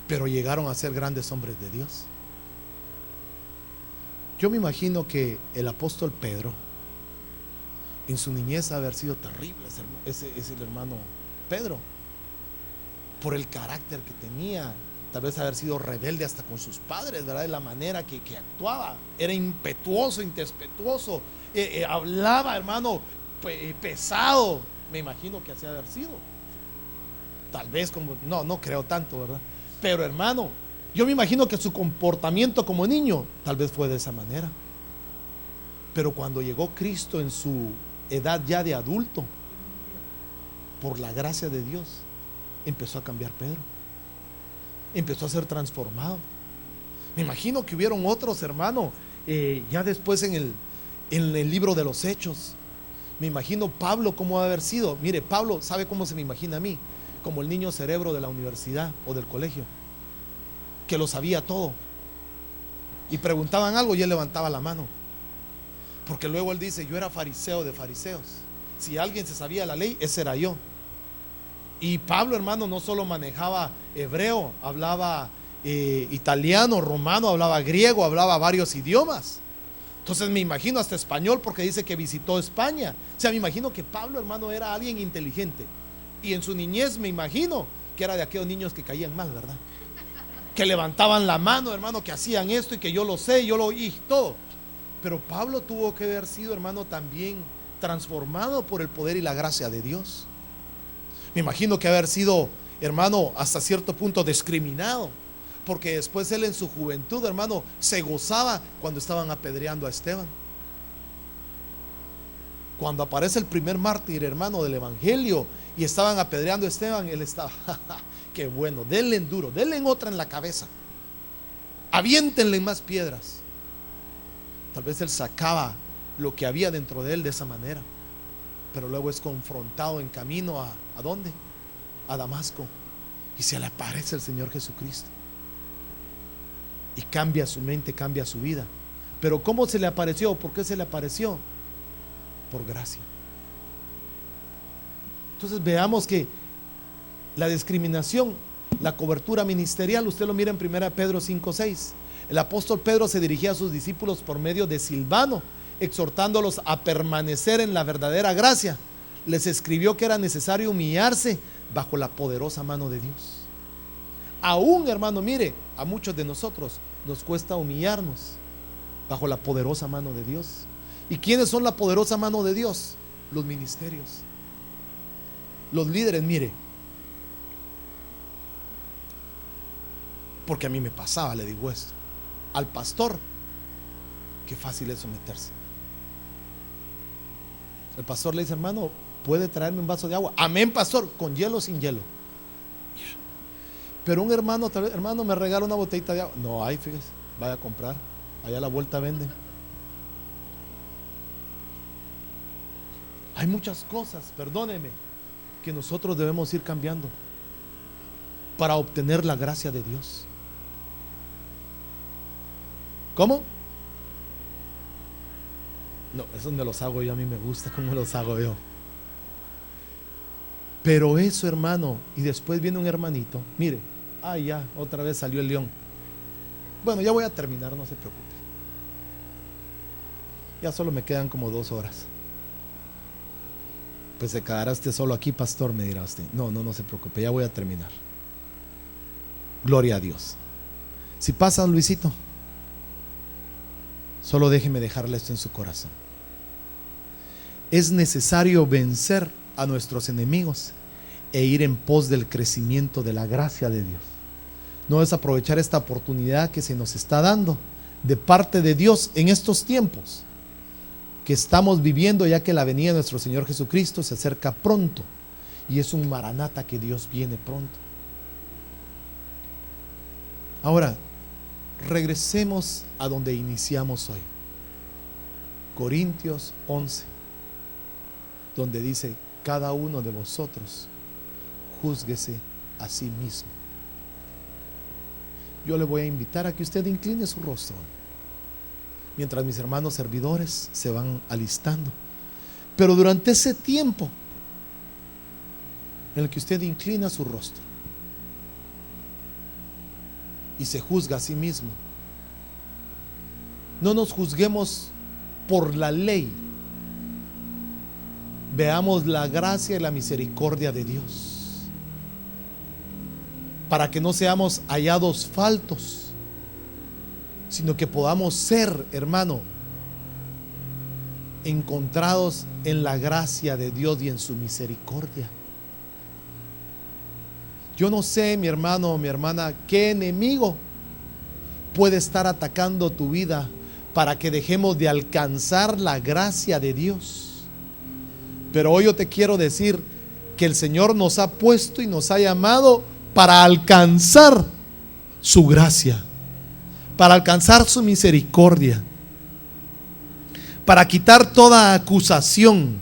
pero llegaron a ser grandes hombres de Dios. Yo me imagino que el apóstol Pedro en su niñez haber sido terrible, ese el hermano Pedro, por el carácter que tenía, tal vez haber sido rebelde hasta con sus padres, ¿verdad? De la manera que actuaba, era impetuoso, inrespetuoso, hablaba, hermano, pesado. Me imagino que así haber sido. Tal vez como, no creo tanto, ¿verdad? Pero hermano, yo me imagino que su comportamiento como niño tal vez fue de esa manera. Pero cuando llegó Cristo en su edad ya de adulto, por la gracia de Dios, empezó a cambiar Pedro. Empezó a ser transformado. Me imagino que hubieron otros, hermano, ya después en el libro de los Hechos. Me imagino Pablo cómo va a haber sido. Mire, Pablo, ¿sabe cómo se me imagina a mí? Como el niño cerebro de la universidad o del colegio, que lo sabía todo, y preguntaban algo y él levantaba la mano, porque luego él dice, yo era fariseo de fariseos. Si alguien se sabía la ley, ese era yo. Y Pablo, hermano, no solo manejaba hebreo, hablaba italiano, romano, hablaba griego, hablaba varios idiomas. Entonces me imagino hasta español, porque dice que visitó España. O sea, me imagino que Pablo, hermano, era alguien inteligente. Y en su niñez me imagino que era de aquellos niños que caían mal, ¿verdad? Que levantaban la mano, hermano, que hacían esto y que yo lo sé, yo lo oí, todo. Pero Pablo tuvo que haber sido, hermano, también transformado por el poder y la gracia de Dios. Me imagino que haber sido, hermano, hasta cierto punto discriminado, Porque después él en su juventud, hermano, se gozaba cuando estaban apedreando a Esteban. Cuando aparece el primer mártir, hermano, del evangelio, y estaban apedreando a Esteban, él estaba, qué bueno, denle en duro, denle en otra en la cabeza, aviéntenle más piedras. Tal vez él sacaba lo que había dentro de él de esa manera, pero luego es confrontado en camino ¿a dónde? A Damasco, y se le aparece el Señor Jesucristo y cambia su mente, cambia su vida. Pero ¿cómo se le apareció? ¿Por qué se le apareció? Por gracia. Entonces veamos que la discriminación, la cobertura ministerial, usted lo mira en 1 Pedro 5:6. El apóstol Pedro se dirigía a sus discípulos por medio de Silvano, exhortándolos a permanecer en la verdadera gracia. Les escribió que era necesario humillarse bajo la poderosa mano de Dios. Aún, hermano, mire, a muchos de nosotros nos cuesta humillarnos bajo la poderosa mano de Dios. ¿Y quiénes son la poderosa mano de Dios? Los ministerios, los líderes. Mire, porque a mí me pasaba, le digo esto, al pastor, qué fácil es someterse. El pastor le dice: hermano, ¿puede traerme un vaso de agua? Amén, pastor, con hielo o sin hielo. Pero un hermano, tal vez, hermano, me regala una botellita de agua. No hay, fíjese, vaya a comprar, allá a la vuelta venden. Hay muchas cosas, perdóneme, que nosotros debemos ir cambiando para obtener la gracia de Dios. ¿Cómo? No, esos me los hago yo, a mí me gusta cómo los hago yo. Pero eso, hermano, y después viene un hermanito, mire, ya, otra vez salió el león. Bueno, ya voy a terminar, no se preocupe. Ya solo me quedan como 2 horas. Pues se quedará usted solo aquí, pastor, me dirá usted. No se preocupe, ya voy a terminar. Gloria a Dios. Si pasa, Luisito, solo déjeme dejarle esto en su corazón. Es necesario vencer a nuestros enemigos e ir en pos del crecimiento de la gracia de Dios. No desaprovechar esta oportunidad que se nos está dando de parte de Dios en estos tiempos que estamos viviendo, ya que la venida de nuestro Señor Jesucristo se acerca pronto y es un maranata que Dios viene pronto. Ahora, regresemos a donde iniciamos hoy. Corintios 11, donde dice: cada uno de vosotros júzguese a sí mismo. Yo le voy a invitar a que usted incline su rostro mientras mis hermanos servidores se van alistando. Pero durante ese tiempo en el que usted inclina su rostro y se juzga a sí mismo, no nos juzguemos por la ley. Veamos la gracia y la misericordia de Dios, para que no seamos hallados faltos, sino que podamos ser, hermano, encontrados en la gracia de Dios y en su misericordia. Yo no sé, mi hermano o mi hermana, qué enemigo puede estar atacando tu vida para que dejemos de alcanzar la gracia de Dios. Pero hoy yo te quiero decir que el Señor nos ha puesto y nos ha llamado para alcanzar su gracia, para alcanzar su misericordia, para quitar toda acusación,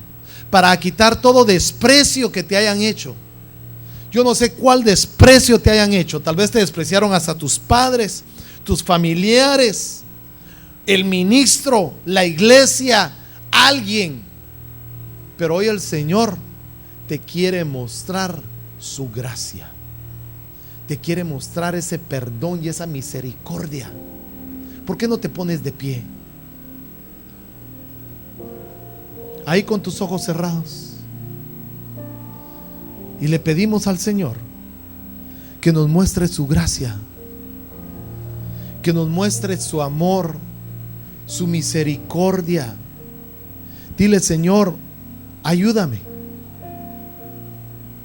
para quitar todo desprecio que te hayan hecho. Yo no sé cuál desprecio te hayan hecho. Tal vez te despreciaron hasta tus padres, tus familiares, el ministro, la iglesia, alguien. Pero hoy el Señor te quiere mostrar su gracia, te quiere mostrar ese perdón y esa misericordia. ¿Por qué no te pones de pie? Ahí con tus ojos cerrados. Y le pedimos al Señor que nos muestre su gracia, que nos muestre su amor, su misericordia. Dile: Señor, ayúdame.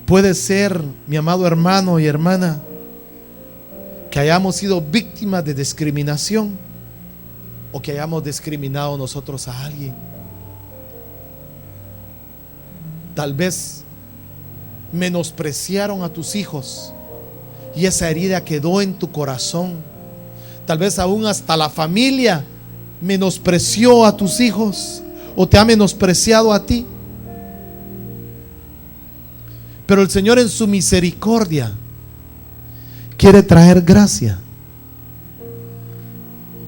Puede ser, mi amado hermano y hermana, que hayamos sido víctimas de discriminación o que hayamos discriminado nosotros a alguien. Tal vez menospreciaron a tus hijos y esa herida quedó en tu corazón. Tal vez aún hasta la familia menospreció a tus hijos o te ha menospreciado a ti. Pero el Señor en su misericordia quiere traer gracia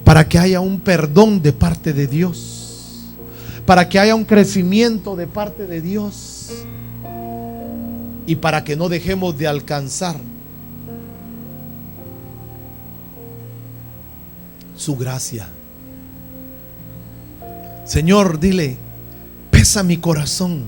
para que haya un perdón de parte de Dios, para que haya un crecimiento de parte de Dios y para que no dejemos de alcanzar su gracia. Señor, dile: pesa mi corazón